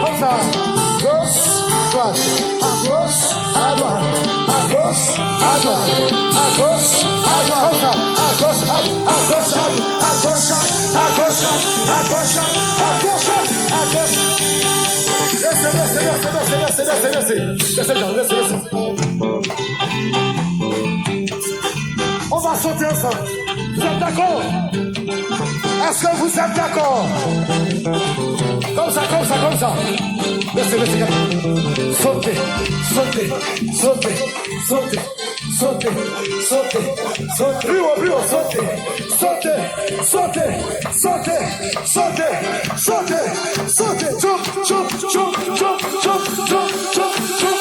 Comme ça. Gauche, droite. À gauche, à droite. À gauche, à droite. À gauche, à droite. Comme ça. À gauche, à gauche, à gauche, à gauche, à gauche, à gauche, à gauche. Laissez. On va sauter ensemble. Vous êtes d'accord? Est-ce que vous êtes d'accord? Comme ça. Laissez. Sautez. Plus haut, sautez. Jump.